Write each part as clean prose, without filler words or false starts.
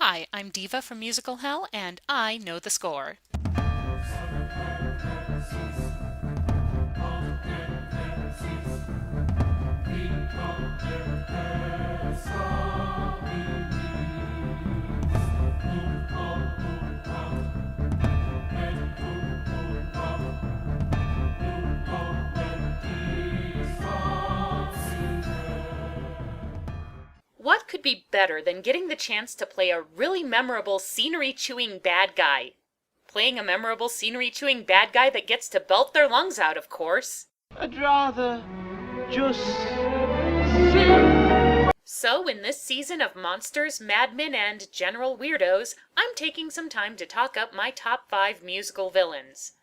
Hi, I'm Diva from Musical Hell, and I know the score. What could be better than getting the chance to play a really memorable scenery-chewing bad guy? Playing a memorable scenery-chewing bad guy that gets to belt their lungs out, of course. I'd rather just sing. So, in this season of Monsters, Madmen, and General Weirdos, I'm taking some time to talk up my top 5 musical villains.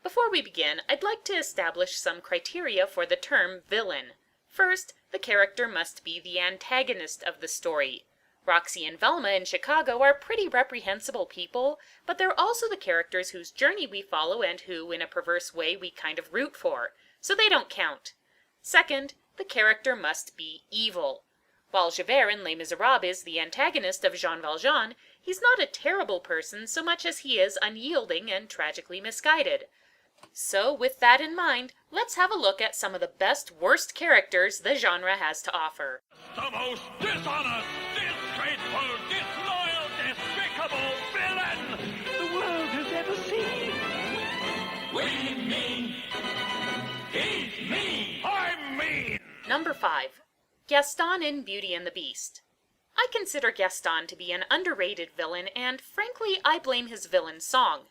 Before we begin, I'd like to establish some criteria for the term villain. First, the character must be the antagonist of the story. Roxy and Velma in Chicago are pretty reprehensible people, but they're also the characters whose journey we follow and who, in a perverse way, we kind of root for, so they don't count. Second, the character must be evil. While Javert in Les Miserables is the antagonist of Jean Valjean, he's not a terrible person so much as he is unyielding and tragically misguided. So, with that in mind, let's have a look at some of the best worst characters the genre has to offer. The most dishonest, disgraceful, disloyal, despicable villain The world has ever seen. we mean. He's mean. I'm mean. Number 5. Gaston in Beauty and the Beast. I consider Gaston to be an underrated villain, and frankly, I blame his villain song.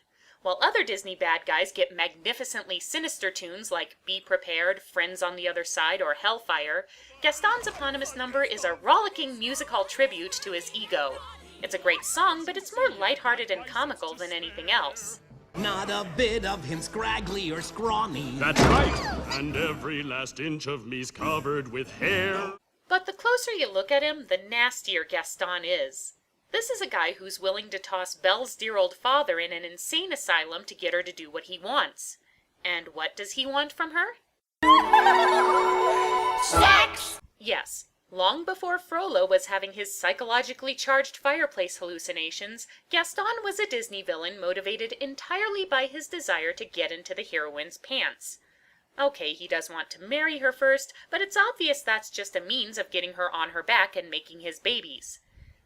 While other Disney bad guys get magnificently sinister tunes like Be Prepared, Friends on the Other Side, or Hellfire, Gaston's eponymous number is a rollicking music hall tribute to his ego. It's a great song, but it's more lighthearted and comical than anything else. Not a bit of him scraggly or scrawny. That's right. And every last inch of me's covered with hair. But the closer you look at him, the nastier Gaston is. This is a guy who's willing to toss Belle's dear old father in an insane asylum to get her to do what he wants. And what does he want from her? Sex! Yes. Long before Frollo was having his psychologically charged fireplace hallucinations, Gaston was a Disney villain motivated entirely by his desire to get into the heroine's pants. Okay, he does want to marry her first, but it's obvious that's just a means of getting her on her back and making his babies.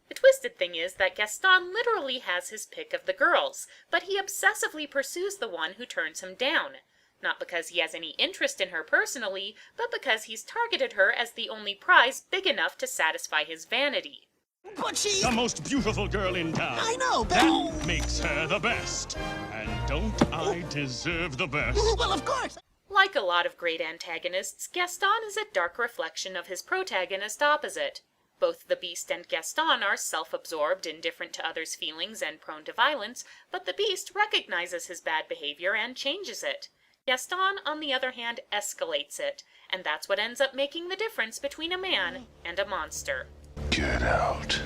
The twisted thing is that Gaston literally has his pick of the girls, but he obsessively pursues the one who turns him down. Not because he has any interest in her personally, but because he's targeted her as the only prize big enough to satisfy his vanity. But she... The most beautiful girl in town. I know, but... That makes her the best. And don't I deserve the best? Well, of course. Like a lot of great antagonists, Gaston is a dark reflection of his protagonist opposite. Both the Beast and Gaston are self-absorbed, indifferent to others' feelings, and prone to violence, but the Beast recognizes his bad behavior and changes it. Gaston, on the other hand, escalates it, and that's what ends up making the difference between a man and a monster. Get out.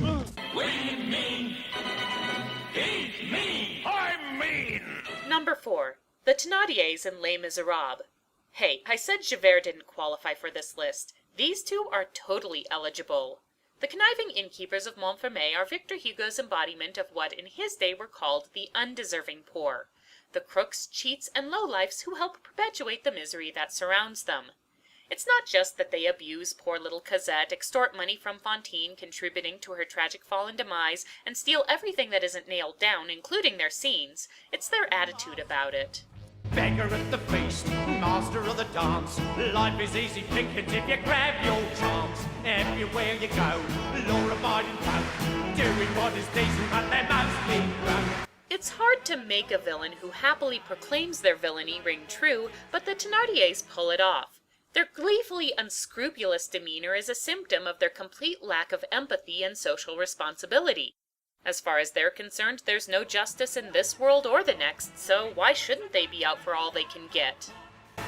We mean. He's mean. I'm mean. Number 4. The Thénardiers in Les Miserables. Hey, I said Javert didn't qualify for this list. These two are totally eligible. The conniving innkeepers of Montfermeil are Victor Hugo's embodiment of what in his day were called the undeserving poor. The crooks, cheats, and lowlifes who help perpetuate the misery that surrounds them. It's not just that they abuse poor little Cosette, extort money from Fantine, contributing to her tragic fall and demise, and steal everything that isn't nailed down, including their scenes. It's their attitude about it. Beggar at the feast, master of the dance. Life is easy pickings if you grab your chance. Everywhere you go, law-abiding folk, doing what is decent, but they're mostly broke. It's hard to make a villain who happily proclaims their villainy ring true, but the Thénardiers pull it off. Their gleefully unscrupulous demeanor is a symptom of their complete lack of empathy and social responsibility. As far as they're concerned, there's no justice in this world or the next, so why shouldn't they be out for all they can get?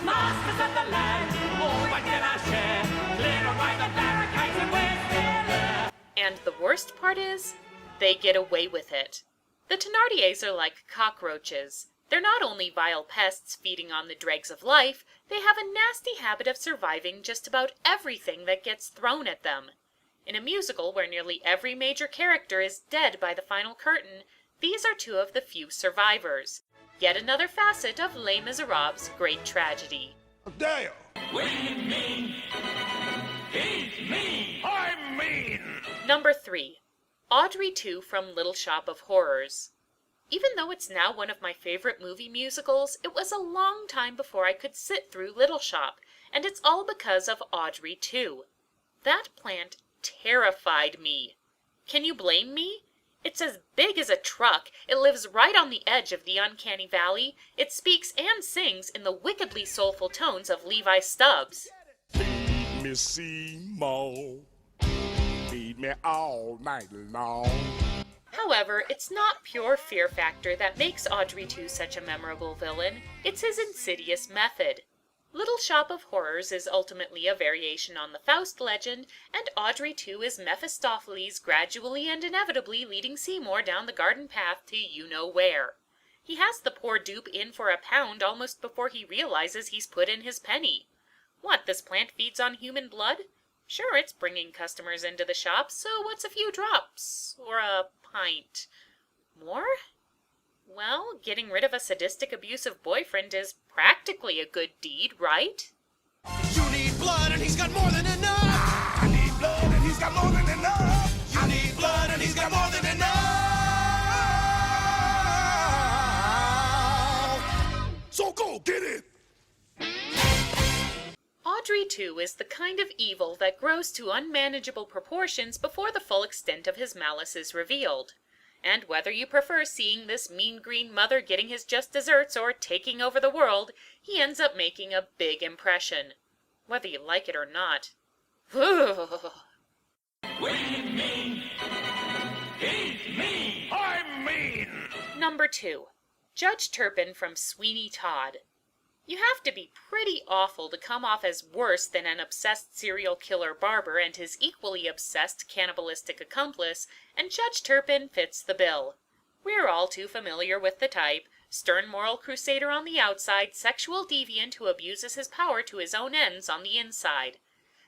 Masters of the land, always get our share. Clear away the barricades and we're still there. And the worst part is, they get away with it. The Thénardiers are like cockroaches. They're not only vile pests feeding on the dregs of life, they have a nasty habit of surviving just about everything that gets thrown at them. In a musical where nearly every major character is dead by the final curtain, these are two of the few survivors. Yet another facet of Les Miserables' great tragedy. Dale! I'm mean! Number 3. Audrey 2 from Little Shop of Horrors. Even though it's now one of my favorite movie musicals, it was a long time before I could sit through Little Shop, and it's all because of Audrey 2. That plant terrified me. Can you blame me? It's as big as a truck, it lives right on the edge of the uncanny valley, it speaks and sings in the wickedly soulful tones of Levi Stubbs. Feed me Seymour, feed me all night long. However, it's not pure fear factor that makes Audrey 2 such a memorable villain, it's his insidious method. Little Shop of Horrors is ultimately a variation on the Faust legend, and Audrey 2 is Mephistopheles gradually and inevitably leading Seymour down the garden path to you-know-where. He has the poor dupe in for a pound almost before he realizes he's put in his penny. What, this plant feeds on human blood? Sure, it's bringing customers into the shop, so what's a few drops? Or a pint? More? Well, getting rid of a sadistic, abusive boyfriend is practically a good deed, right? You need blood and he's got more than enough. I need blood and he's got more than enough. You need blood and he's got more than enough. So go get it. Audrey 2 is the kind of evil that grows to unmanageable proportions before the full extent of his malice is revealed. And whether you prefer seeing this mean green mother getting his just desserts or taking over the world, he ends up making a big impression. Whether you like it or not. I'm mean! Number 2. Judge Turpin from Sweeney Todd. You have to be pretty awful to come off as worse than an obsessed serial killer barber and his equally obsessed cannibalistic accomplice, and Judge Turpin fits the bill. We're all too familiar with the type: stern moral crusader on the outside, sexual deviant who abuses his power to his own ends on the inside.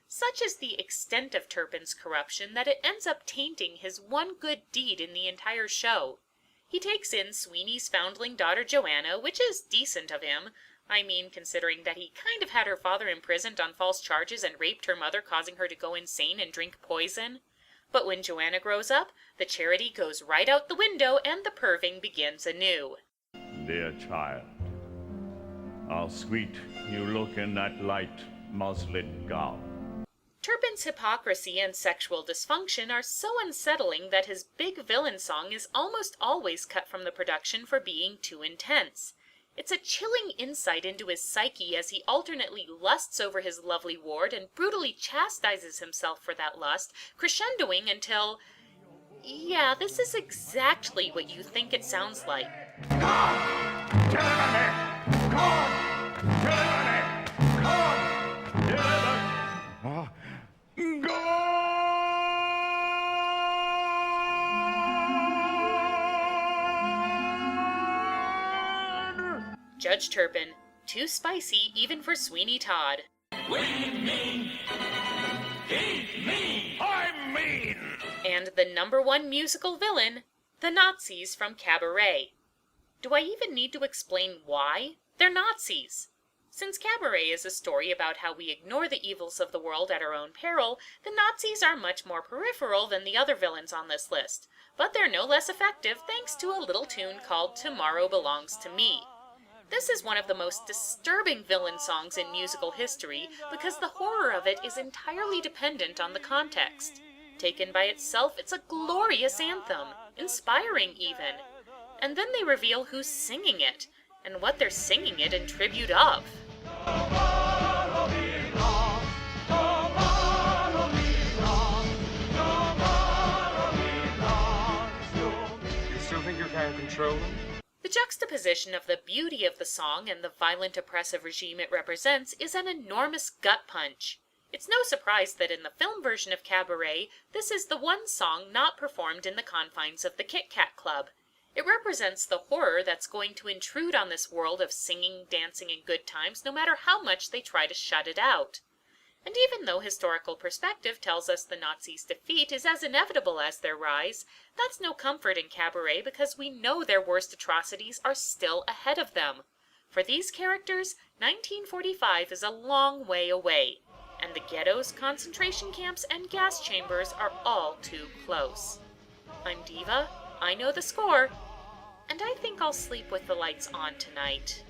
Such is the extent of Turpin's corruption that it ends up tainting his one good deed in the entire show. He takes in Sweeney's foundling daughter Joanna, which is decent of him. I mean, considering that he kind of had her father imprisoned on false charges and raped her mother, causing her to go insane and drink poison. But when Joanna grows up, the charity goes right out the window and the perving begins anew. Dear child, how sweet you look in that light muslin gown. Turpin's hypocrisy and sexual dysfunction are so unsettling that his big villain song is almost always cut from the production for being too intense. It's a chilling insight into his psyche as he alternately lusts over his lovely ward and brutally chastises himself for that lust, crescendoing until... Yeah, this is exactly what you think it sounds like. Judge Turpin, too spicy even for Sweeney Todd. I'm mean! And the number one musical villain, the Nazis from Cabaret. Do I even need to explain why? They're Nazis. Since Cabaret is a story about how we ignore the evils of the world at our own peril, the Nazis are much more peripheral than the other villains on this list, but they're no less effective thanks to a little tune called Tomorrow Belongs to Me. This is one of the most disturbing villain songs in musical history because the horror of it is entirely dependent on the context. Taken by itself, it's a glorious anthem, inspiring even. And then they reveal who's singing it, and what they're singing it in tribute of. You still think you can control them? The juxtaposition of the beauty of the song and the violent oppressive regime it represents is an enormous gut punch. It's no surprise that in the film version of Cabaret, this is the one song not performed in the confines of the Kit Kat Club. It represents the horror that's going to intrude on this world of singing, dancing, and good times no matter how much they try to shut it out. And even though historical perspective tells us the Nazis' defeat is as inevitable as their rise, that's no comfort in Cabaret because we know their worst atrocities are still ahead of them. For these characters, 1945 is a long way away, and the ghettos, concentration camps, and gas chambers are all too close. I'm Diva, I know the score, and I think I'll sleep with the lights on tonight.